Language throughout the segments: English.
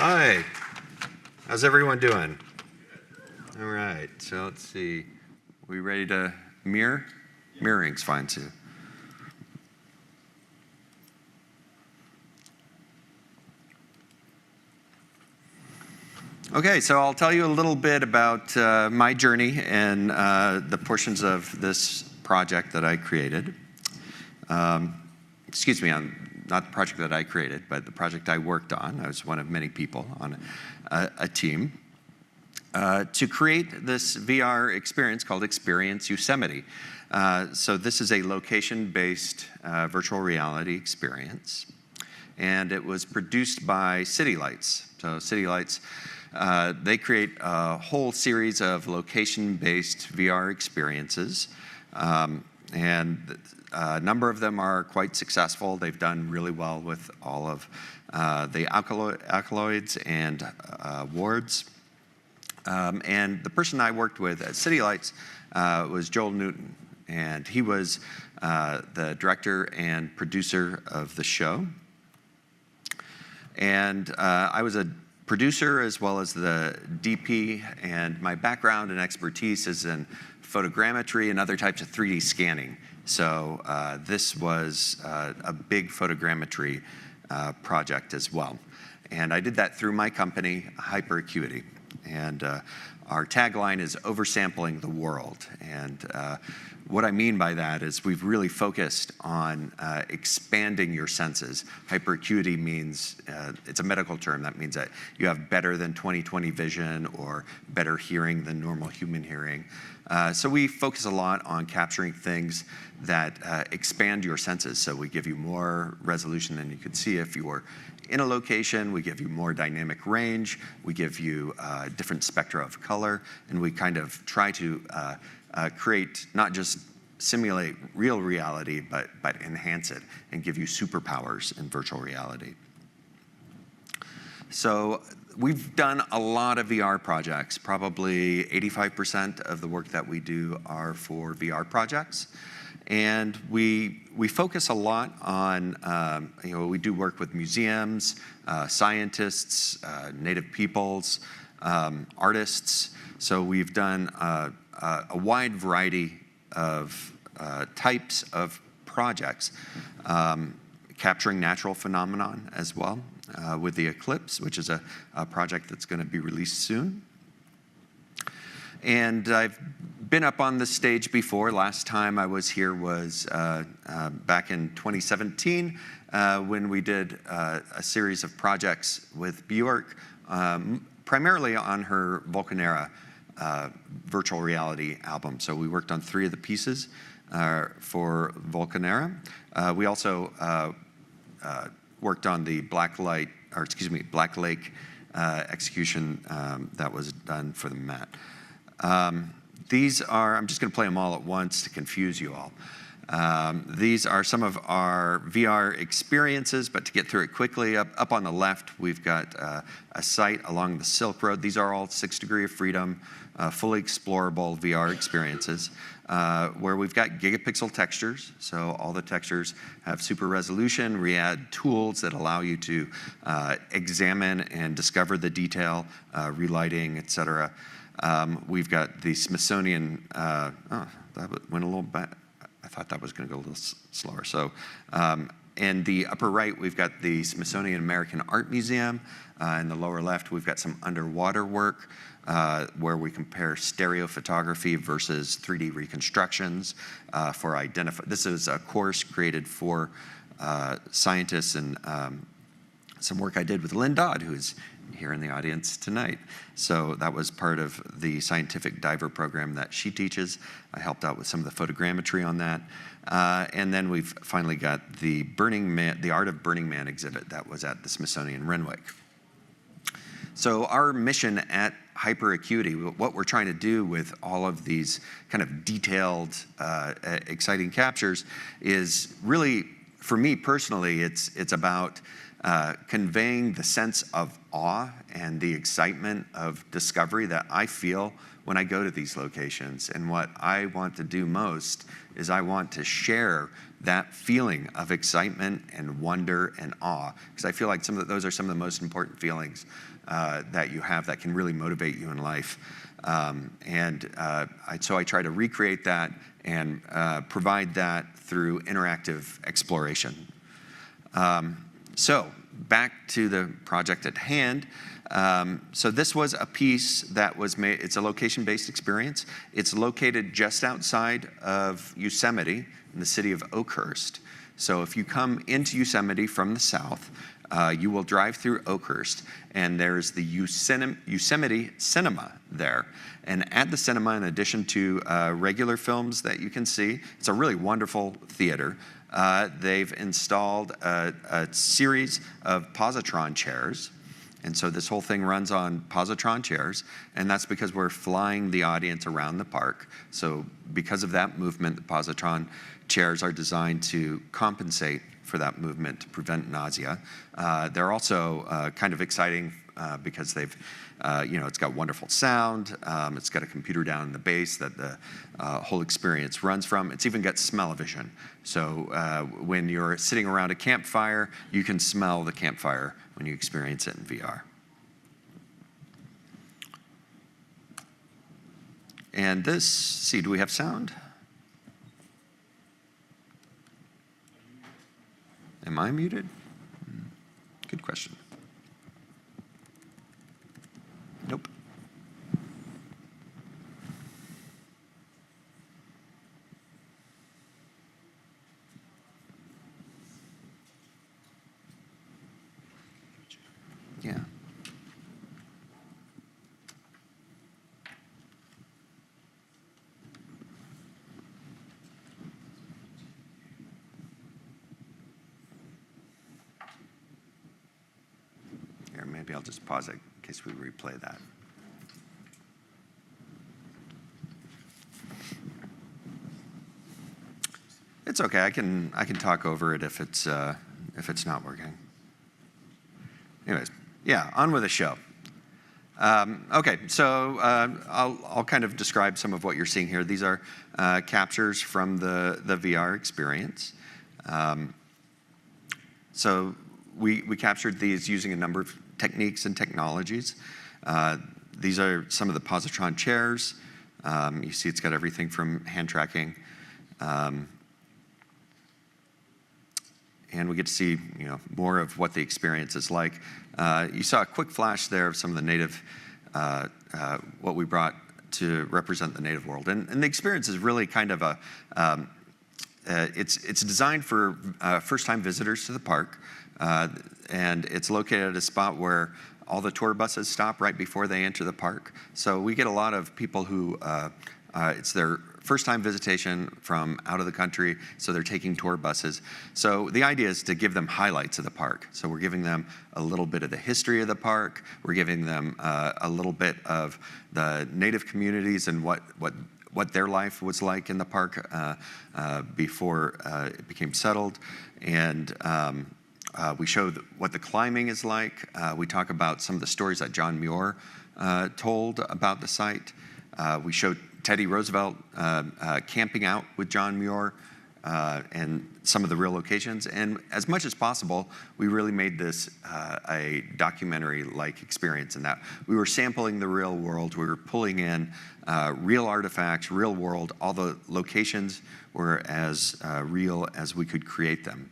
Hi. How's everyone doing? All right. So let's see. We ready to mirror? Mirroring's fine too. Okay, so I'll tell you a little bit about my journey and the portions of this project that I created. Excuse me, not the project that I created, but the project I worked on. I was one of many people on a team to create this VR experience called Experience Yosemite. So this is a location-based virtual reality experience, and it was produced by City Lights. So City Lights, they create a whole series of location-based VR experiences, and a number of them are quite successful. They've done really well with all of the accolades and awards. And the person I worked with at City Lights was Joel Newton, and he was the director and producer of the show. And I was a producer as well as the DP, and my background and expertise is in photogrammetry and other types of 3D scanning. So this was a big photogrammetry project as well. And I did that through my company, Hyperacuity. And our tagline is oversampling the world. And what I mean by that is we've really focused on expanding your senses. Hyperacuity means, it's a medical term, that means that you have better than 20/20 vision or better hearing than normal human hearing. So we focus a lot on capturing things that expand your senses. So we give you more resolution than you could see if you were in a location. We give you more dynamic range. We give you different spectra of color. And we kind of try to create, not just simulate real reality, but enhance it and give you superpowers in virtual reality. So we've done a lot of VR projects. Probably 85% of the work that we do are for VR projects. And we focus a lot on, we do work with museums, scientists, native peoples, artists. So we've done a wide variety of types of projects, capturing natural phenomenon as well, with the eclipse, which is a project that's going to be released soon. And I've been up on the stage before. Last time I was here was back in 2017 when we did a series of projects with Bjork, primarily on her Vulcanera virtual reality album. So we worked on 3 of the pieces for Vulcanera. We also worked on the Black Lake execution that was done for the Met. These are, I'm just going to play them all at once to confuse you all. These are some of our VR experiences, but to get through it quickly, up on the left, we've got a site along the Silk Road. These are all 6 degrees of freedom, fully explorable VR experiences, where we've got gigapixel textures. So all the textures have super resolution. We add tools that allow you to examine and discover the detail, relighting, et cetera. We've got the Smithsonian, that went a little bit, I thought that was going to go a little slower. So in the upper right, we've got the Smithsonian American Art Museum. In the lower left, we've got some underwater work where we compare stereo photography versus 3D reconstructions for identify. This is a course created for scientists and some work I did with Lynn Dodd, who's here in the audience tonight. So that was part of the scientific diver program that she teaches. I helped out with some of the photogrammetry on that. And then we've finally got the the Art of Burning Man exhibit that was at the Smithsonian Renwick. So our mission at Hyperacuity, what we're trying to do with all of these kind of detailed, exciting captures is really, for me personally, it's about conveying the sense of awe and the excitement of discovery that I feel when I go to these locations. And what I want to do most is I want to share that feeling of excitement and wonder and awe, because I feel like those are some of the most important feelings that you have that can really motivate you in life. So I try to recreate that and provide that through interactive exploration. So back to the project at hand. So this was a piece that was made, it's a location-based experience. It's located just outside of Yosemite in the city of Oakhurst. So if you come into Yosemite from the south, you will drive through Oakhurst, and there's the Yosemite Cinema there. And at the cinema, in addition to regular films that you can see, it's a really wonderful theater. They've installed a series of positron chairs. And so this whole thing runs on positron chairs, and that's because we're flying the audience around the park. So because of that movement, the positron chairs are designed to compensate for that movement to prevent nausea. They're also kind of exciting because they've, it's got wonderful sound. It's got a computer down in the base that the whole experience runs from. It's even got smell-o-vision. So when you're sitting around a campfire, you can smell the campfire when you experience it in VR. And this, do we have sound? Am I muted? Good question. Nope. Yeah. Here, maybe I'll just pause it in case we replay that. It's okay. I can talk over it if it's not working. Anyways, yeah, on with the show. Okay, so I'll kind of describe some of what you're seeing here. These are captures from the VR experience. So we captured these using a number of techniques and technologies. These are some of the positron chairs. You see it's got everything from hand tracking. And we get to see, more of what the experience is like. You saw a quick flash there of some of the native, what we brought to represent the native world. And the experience is really kind of it's designed for first-time visitors to the park. And it's located at a spot where all the tour buses stop right before they enter the park. So we get a lot of people who, it's their first-time visitation from out of the country, so they're taking tour buses. So the idea is to give them highlights of the park. So we're giving them a little bit of the history of the park. We're giving them a little bit of the native communities and what their life was like in the park before it became settled. And we show what the climbing is like. We talk about some of the stories that John Muir told about the site. We showed Teddy Roosevelt camping out with John Muir and some of the real locations. And as much as possible, we really made this a documentary-like experience in that we were sampling the real world. We were pulling in real artifacts, real world. All the locations were as real as we could create them.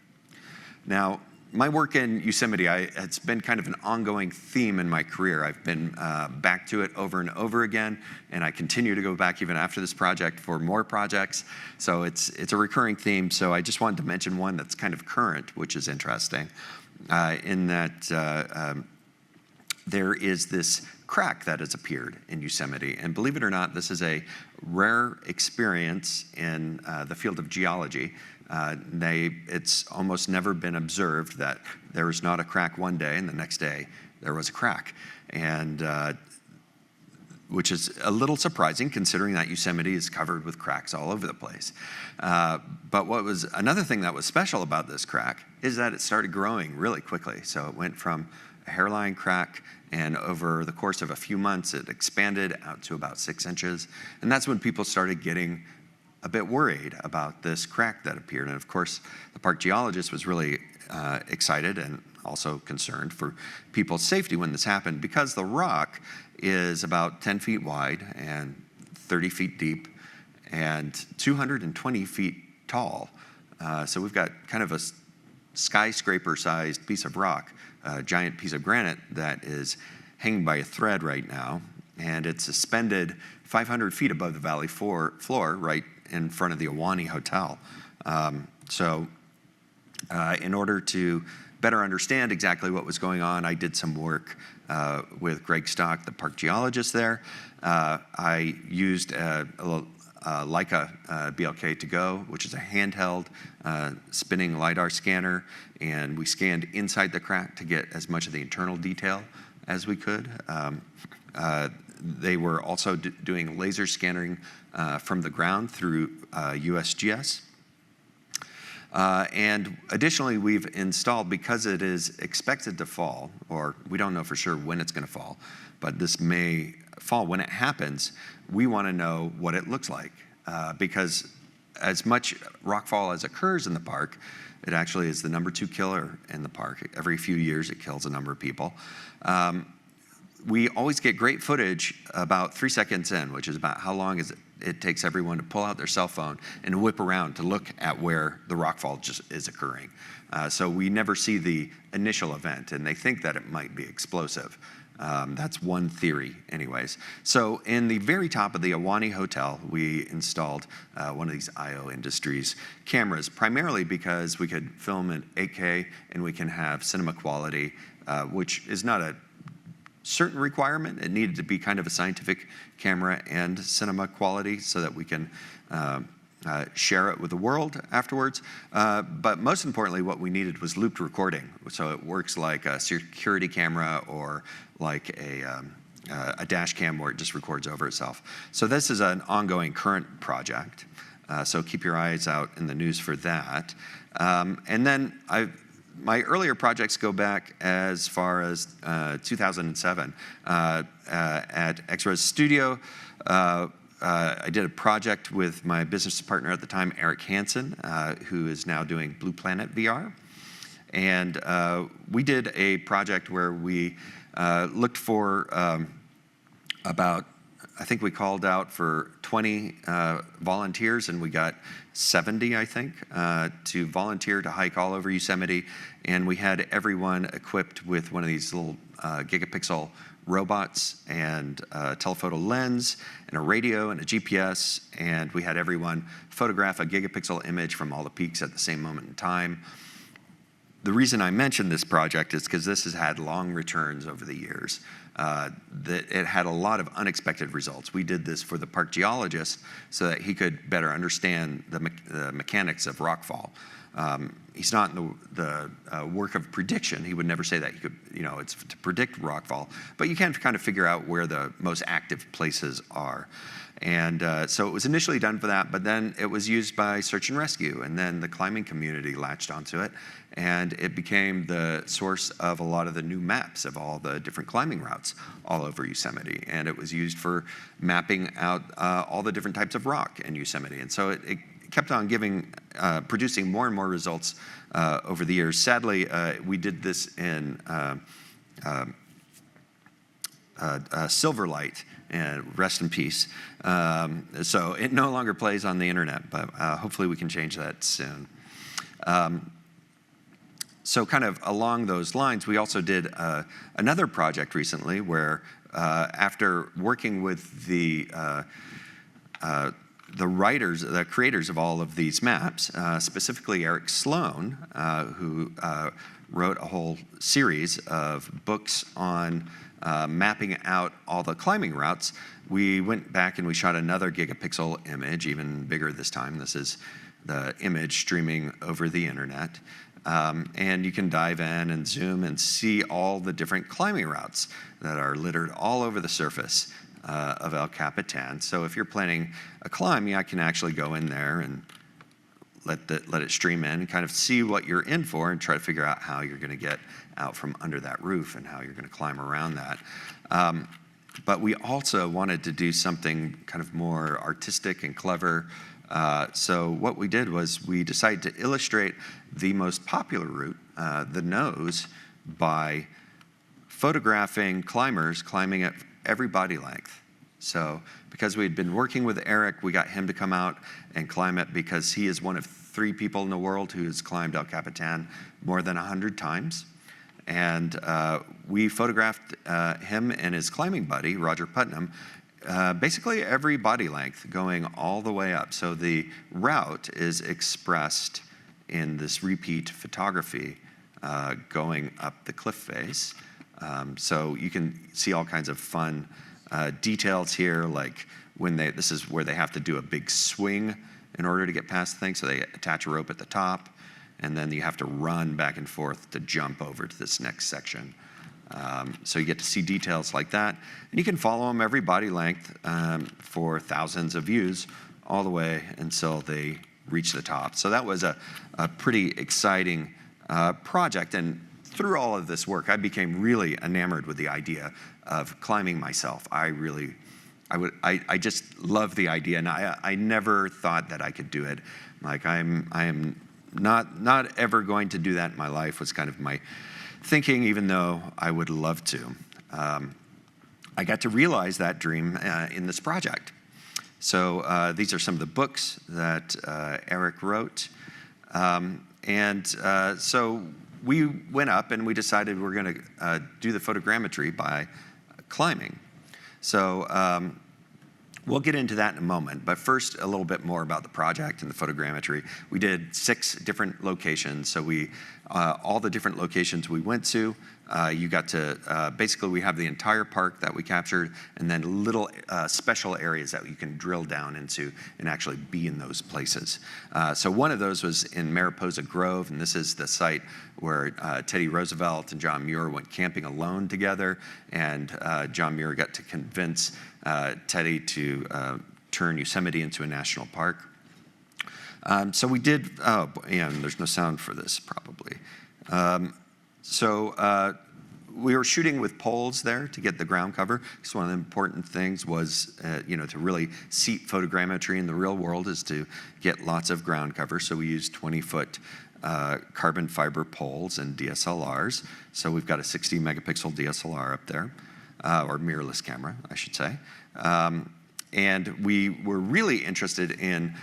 Now, my work in Yosemite, it's been kind of an ongoing theme in my career. I've been back to it over and over again, and I continue to go back even after this project for more projects. So it's a recurring theme. So I just wanted to mention one that's kind of current, which is interesting, in that there is this crack that has appeared in Yosemite. And believe it or not, this is a rare experience in the field of geology. It's almost never been observed that there was not a crack one day and the next day there was a crack. And which is a little surprising considering that Yosemite is covered with cracks all over the place. But another thing that was special about this crack is that it started growing really quickly. So it went from a hairline crack, and over the course of a few months, it expanded out to about 6 inches. And that's when people started getting a bit worried about this crack that appeared. And of course, the park geologist was really excited, and also concerned for people's safety when this happened, because the rock is about 10 feet wide and 30 feet deep and 220 feet tall. So we've got kind of a skyscraper-sized piece of rock, a giant piece of granite that is hanging by a thread right now, and it's suspended 500 feet above the valley floor right in front of the Ahwahnee Hotel. In order to better understand exactly what was going on, I did some work with Greg Stock, the park geologist there. I used a Leica BLK to go, which is a handheld spinning LiDAR scanner, and we scanned inside the crack to get as much of the internal detail as we could. They were also doing laser scanning from the ground through USGS. And additionally, we've installed, because it is expected to fall, or we don't know for sure when it's going to fall, but this may fall. When it happens, we want to know what it looks like, because as much rockfall as occurs in the park, it actually is the #2 killer in the park. Every few years, it kills a number of people. We always get great footage about 3 seconds in, which is about how long it takes everyone to pull out their cell phone and whip around to look at where the rockfall just is occurring. So we never see the initial event, and they think that it might be explosive. That's one theory anyways. So in the very top of the Ahwahnee Hotel, we installed one of these IO Industries cameras, primarily because we could film in 8K and we can have cinema quality, which is not a certain requirement. It needed to be kind of a scientific camera and cinema quality so that we can share it with the world afterwards. But most importantly, what we needed was looped recording. So it works like a security camera or like a dash cam where it just records over itself. So this is an ongoing current project. So keep your eyes out in the news for that. And then my earlier projects go back as far as 2007 at X-Res Studio. I did a project with my business partner at the time, Eric Hansen, who is now doing Blue Planet VR. And we did a project where we looked for I think we called out for 20 volunteers, and we got 70, I think, to volunteer to hike all over Yosemite. And we had everyone equipped with one of these little gigapixel robots and a telephoto lens and a radio and a GPS. And we had everyone photograph a gigapixel image from all the peaks at the same moment in time. The reason I mentioned this project is because this has had long returns over the years. That it had a lot of unexpected results. We did this for the park geologist so that he could better understand the mechanics of rockfall. He's not in the work of prediction. He would never say that he could, it's to predict rockfall, but you can kind of figure out where the most active places are. And so it was initially done for that, but then it was used by search and rescue, and then the climbing community latched onto it, and it became the source of a lot of the new maps of all the different climbing routes all over Yosemite. And it was used for mapping out all the different types of rock in Yosemite. And so it kept on producing more and more results over the years. Sadly, we did this in Silverlight, and rest in peace. So it no longer plays on the internet, but hopefully we can change that soon. So kind of along those lines, we also did another project recently where after working with the writers, the creators of all of these maps, specifically Eric Sloan, who wrote a whole series of books on mapping out all the climbing routes, we went back and we shot another gigapixel image, even bigger this time. This is the image streaming over the internet. And you can dive in and zoom and see all the different climbing routes that are littered all over the surface of El Capitan. So if you're planning a climb, I can actually go in there and let it stream in and kind of see what you're in for and try to figure out how you're going to get out from under that roof and how you're going to climb around that. But we also wanted to do something kind of more artistic and clever. So what we did was we decided to illustrate the most popular route, the nose, by photographing climbers climbing at every body length. So because we had been working with Eric, we got him to come out and climb it because he is one of 3 people in the world who has climbed El Capitan more than 100 times. And we photographed him and his climbing buddy, Roger Putnam, basically every body length going all the way up. So the route is expressed in this repeat photography going up the cliff face. So you can see all kinds of fun details here, like this is where they have to do a big swing in order to get past the thing. So they attach a rope at the top, and then you have to run back and forth to jump over to this next section. So you get to see details like that. And you can follow them every body length for thousands of views all the way until they reach the top. So that was a pretty exciting project. And through all of this work, I became really enamored with the idea of climbing myself. I just love the idea, and I never thought that I could do it. Like I am not ever going to do that in my life was kind of my thinking, even though I would love to. I got to realize that dream in this project. So these are some of the books that Eric wrote. So we went up and we decided we're going to do the photogrammetry by climbing. So we'll get into that in a moment, but first a little bit more about the project and the photogrammetry. We did 6 different locations. So all the different locations we went to, you got to, basically we have the entire park that we captured, and then little special areas that you can drill down into and actually be in those places. So one of those was in Mariposa Grove, and this is the site where Teddy Roosevelt and John Muir went camping alone together, and John Muir got to convince Teddy to turn Yosemite into a national park. So we did, and there's no sound for this probably. We were shooting with poles there to get the ground cover, because one of the important things was, to really seat photogrammetry in the real world is to get lots of ground cover. So we used 20-foot carbon fiber poles and DSLRs. So we've got a 60 megapixel DSLR up there, or mirrorless camera, I should say. And we were really interested in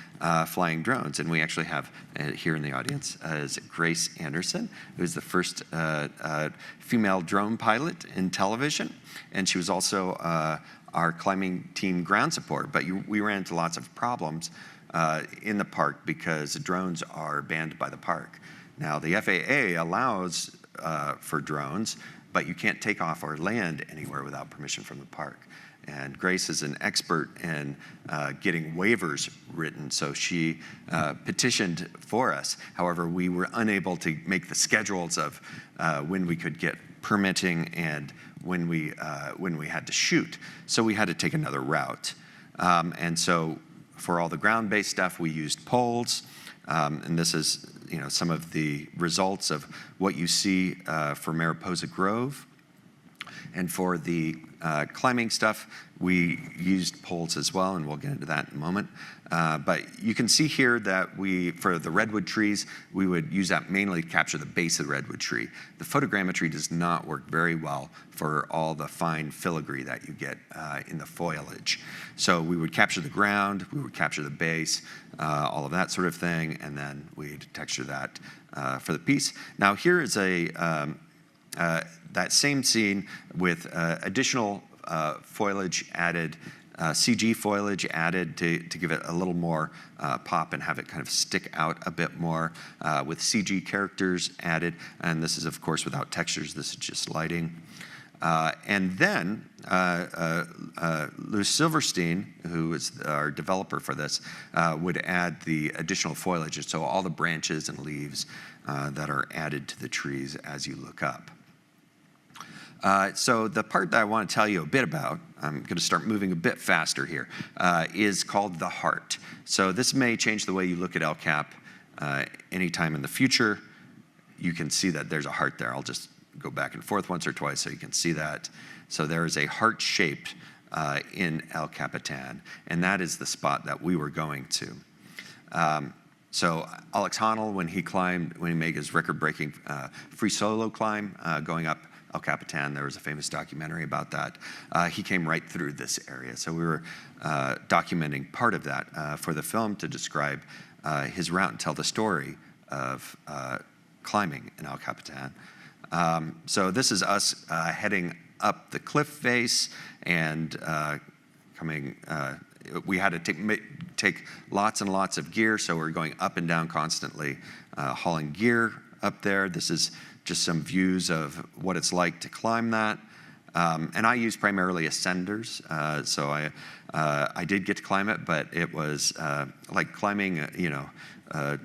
flying drones, and we actually have here in the audience is Grace Anderson, who's the first female drone pilot in television, and she was also our climbing team ground support. But we ran into lots of problems in the park because drones are banned by the park. Now the FAA allows for drones, but you can't take off or land anywhere without permission from the park. And Grace is an expert in getting waivers written, so she petitioned for us. However, we were unable to make the schedules of when we could get permitting and when we had to shoot. So we had to take another route. And so for all the ground-based stuff, we used poles. And this is some of the results of what you see for Mariposa Grove. And for the climbing stuff, we used poles as well, and we'll get into that in a moment. But you can see here that for the redwood trees, we would use that mainly to capture the base of the redwood tree. The photogrammetry does not work very well for all the fine filigree that you get in the foliage. So we would capture the ground, we would capture the base, all of that sort of thing, and then we'd texture that for the piece. Now here is that same scene with additional foliage added, CG foliage added to give it a little more pop and have it kind of stick out a bit more, with CG characters added. And this is, of course, without textures. This is just lighting. And then Lou Silverstein, who is our developer for this, would add the additional foliage, so all the branches and leaves that are added to the trees as you look up. So the part that I want to tell you a bit about, I'm going to start moving a bit faster here, is called the heart. So this may change the way you look at El Cap anytime in the future. You can see that there's a heart there. I'll just go back and forth once or twice so you can see that. So there is a heart shaped in El Capitan, and that is the spot that we were going to. So Alex Honnold, when he made his record-breaking free solo climb going up El Capitan, there was a famous documentary about that. He came right through this area. So we were documenting part of that for the film to describe his route and tell the story of climbing in El Capitan. So this is us heading up the cliff face and coming. We had to take lots and lots of gear, so we're going up and down constantly, hauling gear up there. This is just some views of what it's like to climb that. And I use primarily ascenders, so I did get to climb it, but it was like climbing, like a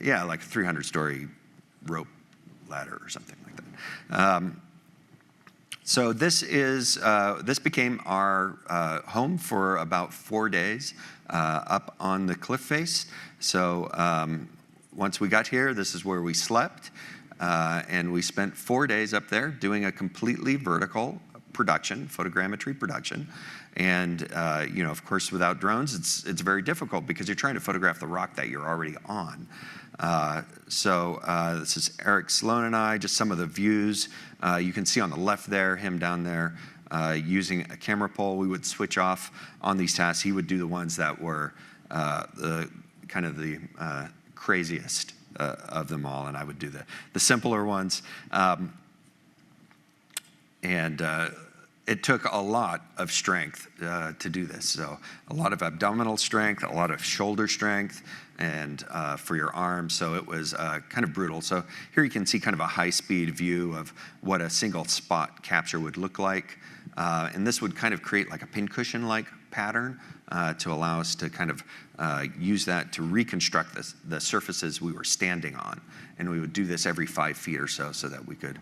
300-story rope ladder or something like that. So this became our home for about 4 days up on the cliff face. So once we got here, this is where we slept, and we spent 4 days up there doing a completely vertical production, photogrammetry production. And of course, without drones, it's very difficult because you're trying to photograph the rock that you're already on. This is Eric Sloan and I, just some of the views. You can see on the left there, him down there using a camera pole. We would switch off on these tasks. He would do the ones that were the craziest of them all, and I would do the simpler ones. It took a lot of strength to do this. So a lot of abdominal strength, a lot of shoulder strength, and for your arms. So it was kind of brutal. So here you can see kind of a high-speed view of what a single spot capture would look like. And this would kind of create like a pincushion-like pattern to allow us to kind of use that to reconstruct the surfaces we were standing on. And we would do this every 5 feet or so that we could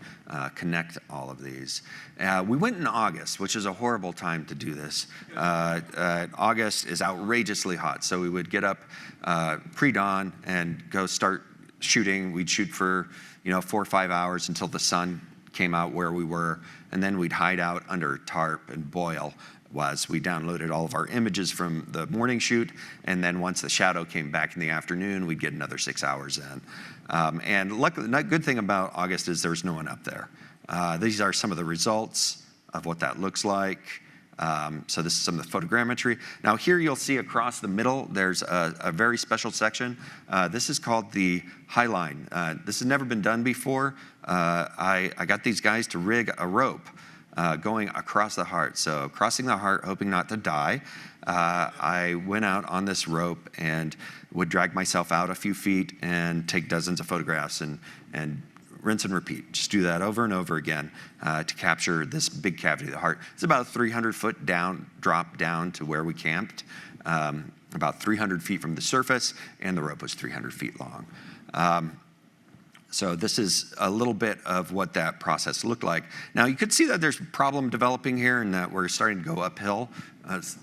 connect all of these. We went in August, which is a horrible time to do this. August is outrageously hot, so we would get up pre-dawn and go start shooting. We'd shoot for 4 or 5 hours until the sun came out where we were, and then we'd hide out under a tarp and boil. We downloaded all of our images from the morning shoot, and then once the shadow came back in the afternoon, we'd get another 6 hours in. And luckily, the good thing about August is there's no one up there. These are some of the results of what that looks like. So this is some of the photogrammetry. Now here you'll see across the middle, there's a very special section. This is called the High Line. This has never been done before. I got these guys to rig a rope going across the heart. So crossing the heart, hoping not to die. I went out on this rope and would drag myself out a few feet and take dozens of photographs and rinse and repeat. Just do that over and over again to capture this big cavity of the heart. It's about a 300-foot drop down to where we camped, about 300 feet from the surface, and the rope was 300 feet long. So this is a little bit of what that process looked like. Now you could see that there's a problem developing here and that we're starting to go uphill.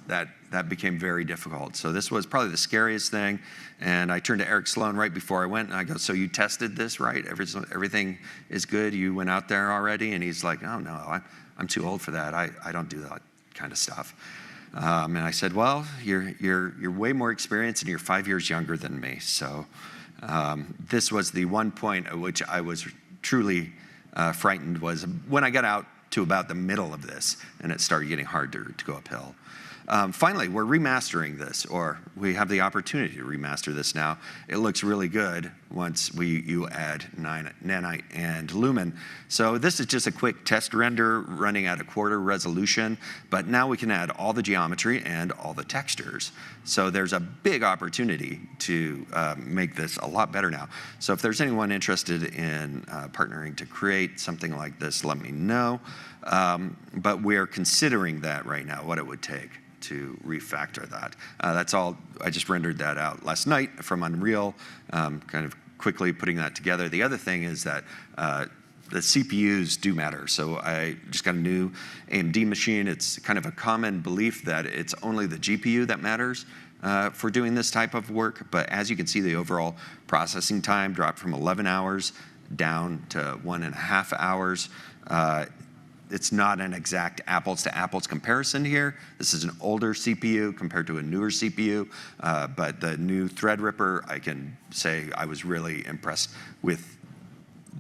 That became very difficult. So this was probably the scariest thing. And I turned to Eric Sloan right before I went and I go, so you tested this, right? Everything is good? You went out there already? And he's like, oh no, I'm too old for that. I don't do that kind of stuff. And I said, well, you're way more experienced and you're 5 years younger than me. So this was the one point at which I was truly frightened, was when I got out to about the middle of this and it started getting harder to go uphill. Finally, we're remastering this, or we have the opportunity to remaster this now. It looks really good once you add nanite and lumen. So this is just a quick test render running at a quarter resolution, but now we can add all the geometry and all the textures. So there's a big opportunity to make this a lot better now. So if there's anyone interested in partnering to create something like this, let me know. But we're considering that right now, what it would take to refactor that. That's all. I just rendered that out last night from Unreal, kind of quickly putting that together. The other thing is that the CPUs do matter. So I just got a new AMD machine. It's kind of a common belief that it's only the GPU that matters for doing this type of work. But as you can see, the overall processing time dropped from 11 hours down to 1.5 hours. it's not an exact apples-to-apples comparison here. This is an older CPU compared to a newer CPU, but the new Threadripper, I can say I was really impressed with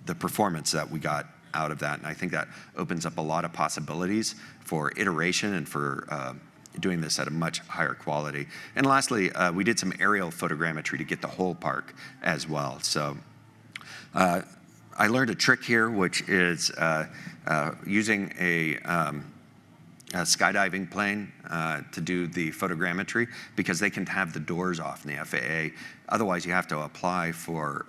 the performance that we got out of that, and I think that opens up a lot of possibilities for iteration and for doing this at a much higher quality. And lastly, we did some aerial photogrammetry to get the whole park as well. So I learned a trick here, which is using a skydiving plane to do the photogrammetry, because they can have the doors off in the FAA. Otherwise, you have to apply for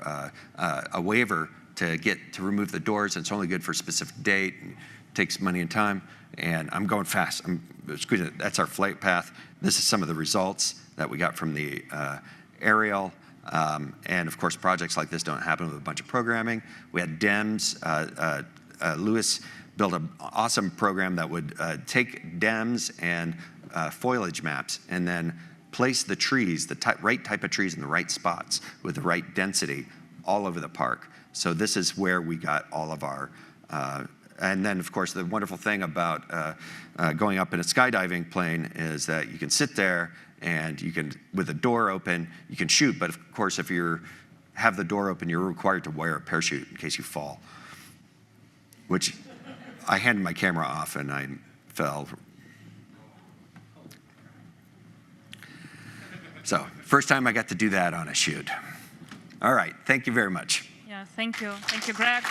a waiver to remove the doors, and it's only good for a specific date, and takes money and time. And I'm going fast. That's our flight path. This is some of the results that we got from the aerial. And of course, projects like this don't happen with a bunch of programming. We had DEMS. Lewis built an awesome program that would take DEMS and foliage maps and then place the trees, the right type of trees in the right spots with the right density all over the park. So this is where we got all of our, and then of course the wonderful thing about going up in a skydiving plane is that you can sit there and you can, with the door open, you can shoot. But of course, if you have the door open, you're required to wear a parachute in case you fall, which I handed my camera off and I fell. So first time I got to do that on a shoot. All right, thank you very much. Yeah, thank you. Thank you, Greg.